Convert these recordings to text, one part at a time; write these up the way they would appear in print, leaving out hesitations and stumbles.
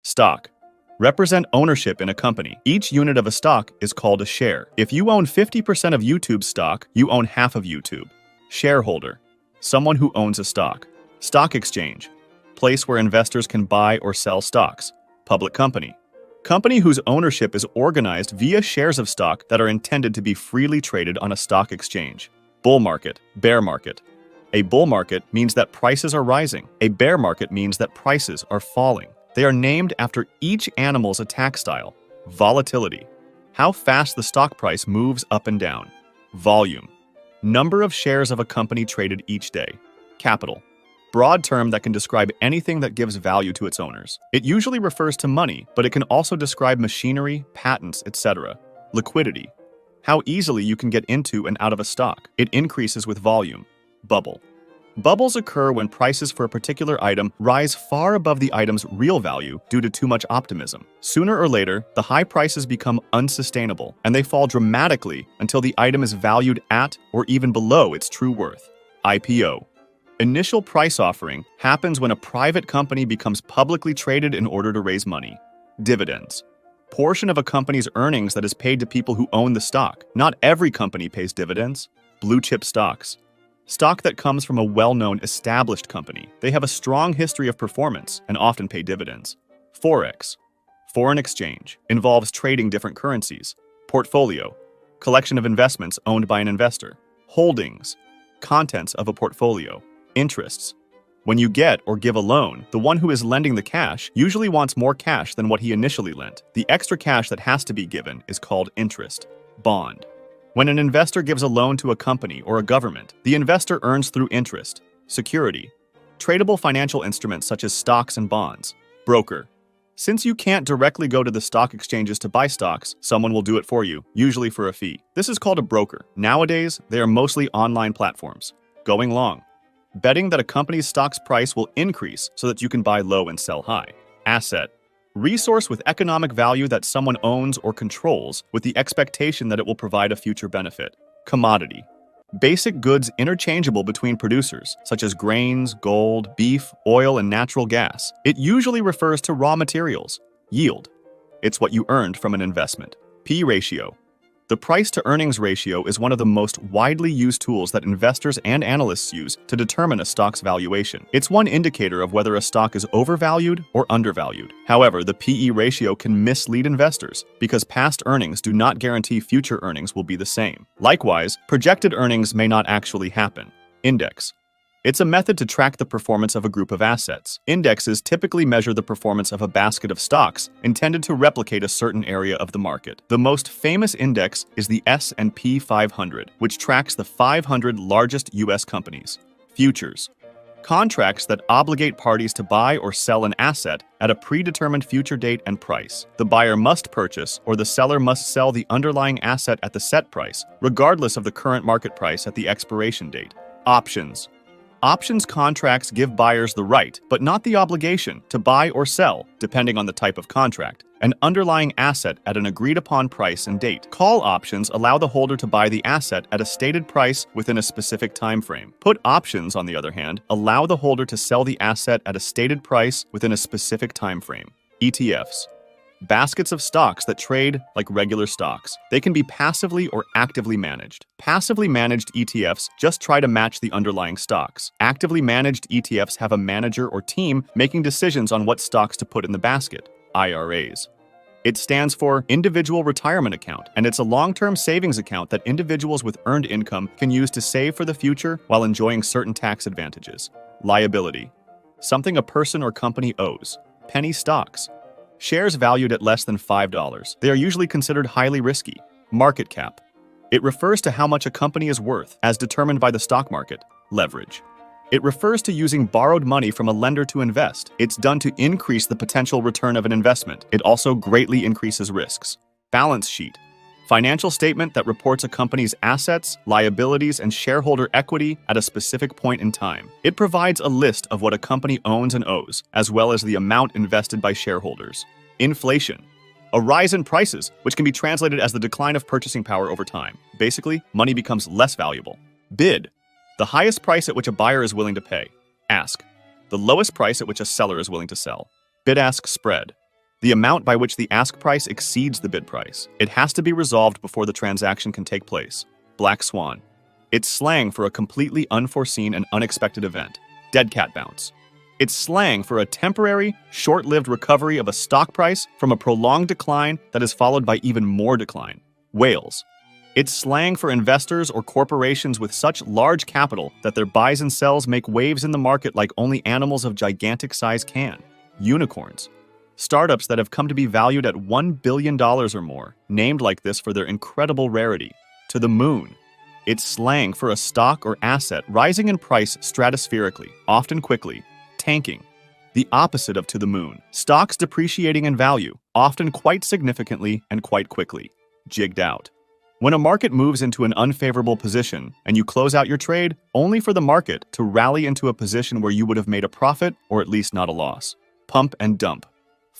Stock. Represent ownership in a company. Each unit of a stock is called a share. If you own 50% of YouTube's stock, you own half of YouTube. Shareholder. Someone who owns a stock. Stock exchange. Place where investors can buy or sell stocks. Public company. Company whose ownership is organized via shares of stock that are intended to be freely traded on a stock exchange. Bull market. Bear market. A bull market means that prices are rising. A bear market means that prices are falling. They are named after each animal's attack style. Volatility. How fast the stock price moves up and down. Volume. Number of shares of a company traded each day. Capital. Broad term that can describe anything that gives value to its owners. It usually refers to money, but it can also describe machinery, patents, etc. Liquidity. How easily you can get into and out of a stock. It increases with volume. Bubble. Bubbles occur when prices for a particular item rise far above the item's real value due to too much optimism. Sooner or later, the high prices become unsustainable, and they fall dramatically until the item is valued at or even below its true worth. IPO. Initial price offering happens when a private company becomes publicly traded in order to raise money. Dividends. Portion of a company's earnings that is paid to people who own the stock. Not every company pays dividends. Blue chip stocks. Stock that comes from a well-known established company. They have a strong history of performance and often pay dividends. Forex. Foreign exchange. Involves trading different currencies. Portfolio. Collection of investments owned by an investor. Holdings. Contents of a portfolio. Interests. When you get or give a loan, the one who is lending the cash usually wants more cash than what he initially lent. The extra cash that has to be given is called interest. Bond. When an investor gives a loan to a company or a government, the investor earns through interest. Security. Tradable financial instruments such as stocks and bonds. Broker. Since you can't directly go to the stock exchanges to buy stocks, someone will do it for you, usually for a fee. This is called a broker. Nowadays, they are mostly online platforms. Going long. Betting that a company's stock's price will increase so that you can buy low and sell high. Asset. Resource with economic value that someone owns or controls with the expectation that it will provide a future benefit. Commodity. Basic goods interchangeable between producers, such as grains, gold, beef, oil, and natural gas. It usually refers to raw materials. Yield. It's what you earned from an investment. P ratio. The price-to-earnings ratio is one of the most widely used tools that investors and analysts use to determine a stock's valuation. It's one indicator of whether a stock is overvalued or undervalued. However, the PE ratio can mislead investors because past earnings do not guarantee future earnings will be the same. Likewise, projected earnings may not actually happen. Index. It's a method to track the performance of a group of assets. Indexes typically measure the performance of a basket of stocks intended to replicate a certain area of the market. The most famous index is the S&P 500, which tracks the 500 largest U.S. companies. Futures. Contracts that obligate parties to buy or sell an asset at a predetermined future date and price. The buyer must purchase or the seller must sell the underlying asset at the set price, regardless of the current market price at the expiration date. Options. Options contracts give buyers the right, but not the obligation, to buy or sell, depending on the type of contract, an underlying asset at an agreed-upon price and date. Call options allow the holder to buy the asset at a stated price within a specific time frame. Put options, on the other hand, allow the holder to sell the asset at a stated price within a specific time frame. ETFs. Baskets of stocks that trade like regular stocks. They can be passively or actively managed. Passively managed ETFs just try to match the underlying stocks. Actively managed ETFs have a manager or team making decisions on what stocks to put in the basket. IRAs. It stands for Individual Retirement Account, and it's a long-term savings account that individuals with earned income can use to save for the future while enjoying certain tax advantages. Liability. Something a person or company owes. Penny stocks. Shares valued at less than $5. They are usually considered highly risky. Market cap. It refers to how much a company is worth, as determined by the stock market. Leverage. It refers to using borrowed money from a lender to invest. It's done to increase the potential return of an investment. It also greatly increases risks. Balance sheet. Financial statement that reports a company's assets, liabilities, and shareholder equity at a specific point in time. It provides a list of what a company owns and owes, as well as the amount invested by shareholders. Inflation. A rise in prices, which can be translated as the decline of purchasing power over time. Basically, money becomes less valuable. Bid. The highest price at which a buyer is willing to pay. Ask. The lowest price at which a seller is willing to sell. Bid-ask spread. The amount by which the ask price exceeds the bid price. It has to be resolved before the transaction can take place. Black swan. It's slang for a completely unforeseen and unexpected event. Dead cat bounce. It's slang for a temporary, short-lived recovery of a stock price from a prolonged decline that is followed by even more decline. Whales. It's slang for investors or corporations with such large capital that their buys and sells make waves in the market like only animals of gigantic size can. Unicorns. Startups that have come to be valued at $1 billion or more, named like this for their incredible rarity. To the moon. It's slang for a stock or asset rising in price stratospherically, often quickly. Tanking. The opposite of to the moon. Stocks depreciating in value, often quite significantly and quite quickly. Jigged out. When a market moves into an unfavorable position and you close out your trade, only for the market to rally into a position where you would have made a profit or at least not a loss. Pump and dump.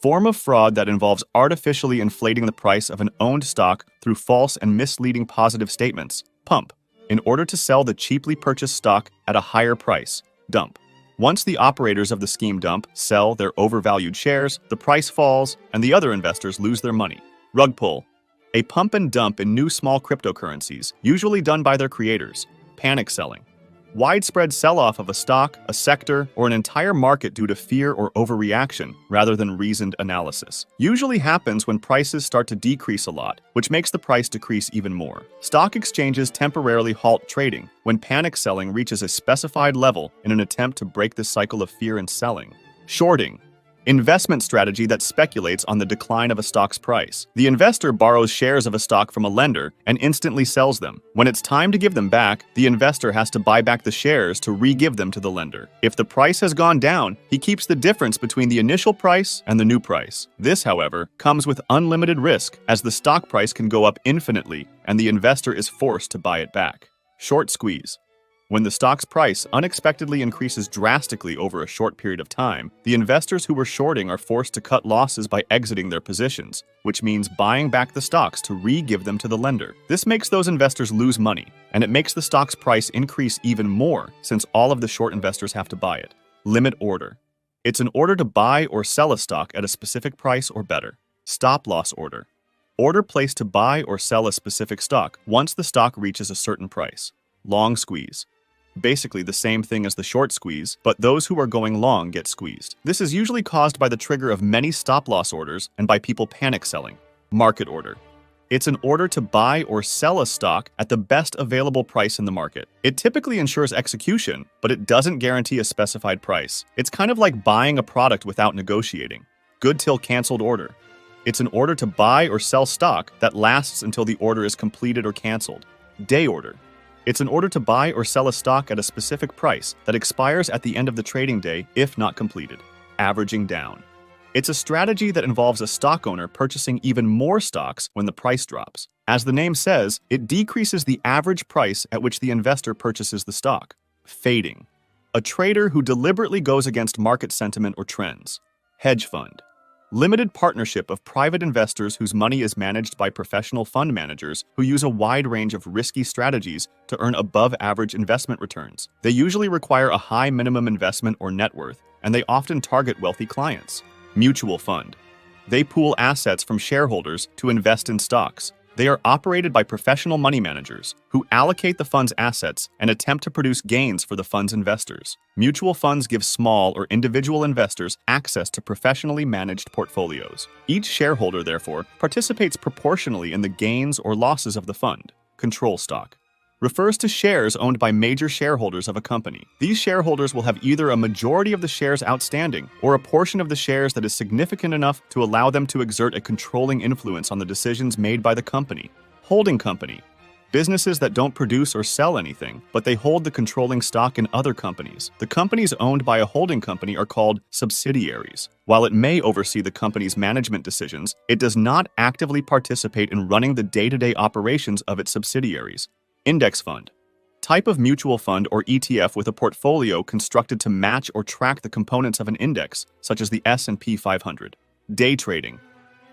Form of fraud that involves artificially inflating the price of an owned stock through false and misleading positive statements. Pump. In order to sell the cheaply purchased stock at a higher price. Dump. Once the operators of the scheme dump, sell their overvalued shares, the price falls, and the other investors lose their money. Rug pull. A pump and dump in new small cryptocurrencies, usually done by their creators. Panic selling. Widespread sell-off of a stock, a sector, or an entire market due to fear or overreaction, rather than reasoned analysis. Usually happens when prices start to decrease a lot, which makes the price decrease even more. Stock exchanges temporarily halt trading when panic selling reaches a specified level in an attempt to break the cycle of fear and selling. Shorting. Investment strategy that speculates on the decline of a stock's price. The investor borrows shares of a stock from a lender and instantly sells them. When it's time to give them back, the investor has to buy back the shares to re-give them to the lender. If the price has gone down, he keeps the difference between the initial price and the new price. This, however, comes with unlimited risk, as the stock price can go up infinitely and the investor is forced to buy it back. Short squeeze. When the stock's price unexpectedly increases drastically over a short period of time, the investors who were shorting are forced to cut losses by exiting their positions, which means buying back the stocks to re-give them to the lender. This makes those investors lose money, and it makes the stock's price increase even more since all of the short investors have to buy it. Limit order. It's an order to buy or sell a stock at a specific price or better. Stop loss order. Order placed to buy or sell a specific stock once the stock reaches a certain price. Long squeeze. Basically the same thing as the short squeeze, but those who are going long get squeezed. This is usually caused by the trigger of many stop-loss orders and by people panic selling. Market order. It's an order to buy or sell a stock at the best available price in the market. It typically ensures execution, but it doesn't guarantee a specified price. It's kind of like buying a product without negotiating. Good till canceled order. It's an order to buy or sell stock that lasts until the order is completed or canceled. Day order. It's an order to buy or sell a stock at a specific price that expires at the end of the trading day if not completed. Averaging down. It's a strategy that involves a stock owner purchasing even more stocks when the price drops. As the name says, it decreases the average price at which the investor purchases the stock. Fading. A trader who deliberately goes against market sentiment or trends. Hedge fund. Limited partnership of private investors whose money is managed by professional fund managers who use a wide range of risky strategies to earn above-average investment returns. They usually require a high minimum investment or net worth, and they often target wealthy clients. Mutual fund. They pool assets from shareholders to invest in stocks. They are operated by professional money managers who allocate the fund's assets and attempt to produce gains for the fund's investors. Mutual funds give small or individual investors access to professionally managed portfolios. Each shareholder, therefore, participates proportionally in the gains or losses of the fund. Control stock. Refers to shares owned by major shareholders of a company. These shareholders will have either a majority of the shares outstanding or a portion of the shares that is significant enough to allow them to exert a controlling influence on the decisions made by the company. Holding company. Businesses that don't produce or sell anything, but they hold the controlling stock in other companies. The companies owned by a holding company are called subsidiaries. While it may oversee the company's management decisions, it does not actively participate in running the day-to-day operations of its subsidiaries. Index fund. Type of mutual fund or ETF with a portfolio constructed to match or track the components of an index, such as the S&P 500. Day trading.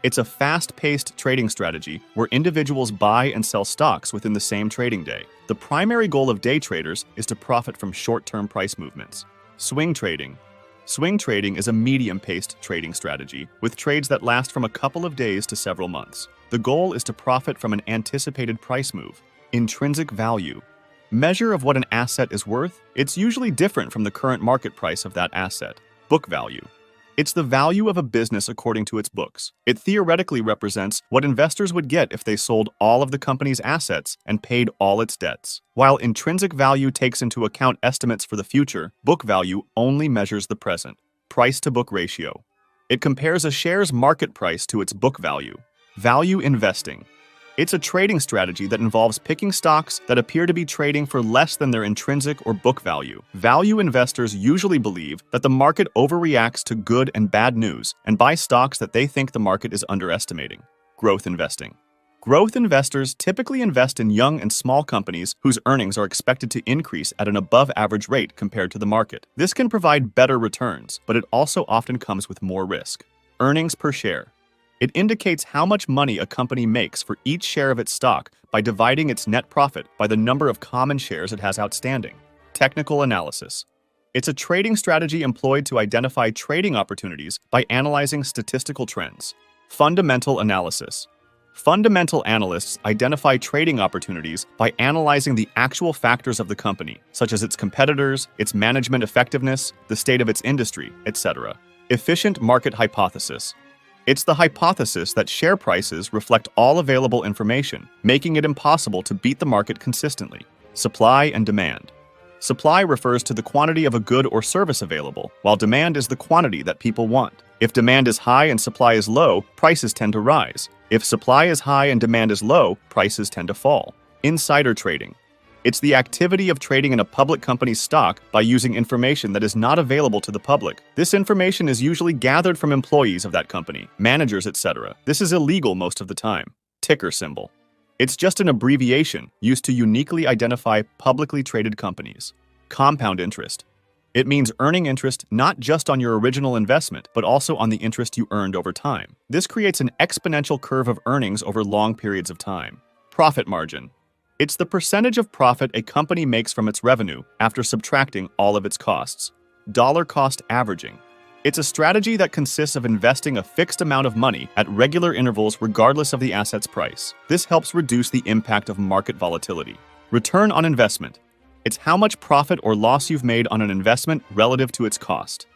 It's a fast-paced trading strategy where individuals buy and sell stocks within the same trading day. The primary goal of day traders is to profit from short-term price movements. Swing trading. Swing trading is a medium-paced trading strategy with trades that last from a couple of days to several months. The goal is to profit from an anticipated price move. Intrinsic value. Measure of what an asset is worth. It's usually different from the current market price of that asset. Book value. It's the value of a business according to its books. It theoretically represents what investors would get if they sold all of the company's assets and paid all its debts. While intrinsic value takes into account estimates for the future, book value only measures the present. Price-to-book ratio. It compares a share's market price to its book value. Value investing. It's a trading strategy that involves picking stocks that appear to be trading for less than their intrinsic or book value. Value investors usually believe that the market overreacts to good and bad news and buy stocks that they think the market is underestimating. Growth investing. Growth investors typically invest in young and small companies whose earnings are expected to increase at an above-average rate compared to the market. This can provide better returns, but it also often comes with more risk. Earnings per share. It indicates how much money a company makes for each share of its stock by dividing its net profit by the number of common shares it has outstanding. Technical analysis. It's a trading strategy employed to identify trading opportunities by analyzing statistical trends. Fundamental analysis. Fundamental analysts identify trading opportunities by analyzing the actual factors of the company, such as its competitors, its management effectiveness, the state of its industry, etc. Efficient market hypothesis. It's the hypothesis that share prices reflect all available information, making it impossible to beat the market consistently. Supply and demand. Supply refers to the quantity of a good or service available, while demand is the quantity that people want. If demand is high and supply is low, prices tend to rise. If supply is high and demand is low, prices tend to fall. Insider trading. It's the activity of trading in a public company's stock by using information that is not available to the public. This information is usually gathered from employees of that company, managers, etc. This is illegal most of the time. Ticker symbol. It's just an abbreviation used to uniquely identify publicly traded companies. Compound interest. It means earning interest not just on your original investment, but also on the interest you earned over time. This creates an exponential curve of earnings over long periods of time. Profit margin. It's the percentage of profit a company makes from its revenue after subtracting all of its costs. Dollar cost averaging. It's a strategy that consists of investing a fixed amount of money at regular intervals regardless of the asset's price. This helps reduce the impact of market volatility. Return on investment. It's how much profit or loss you've made on an investment relative to its cost.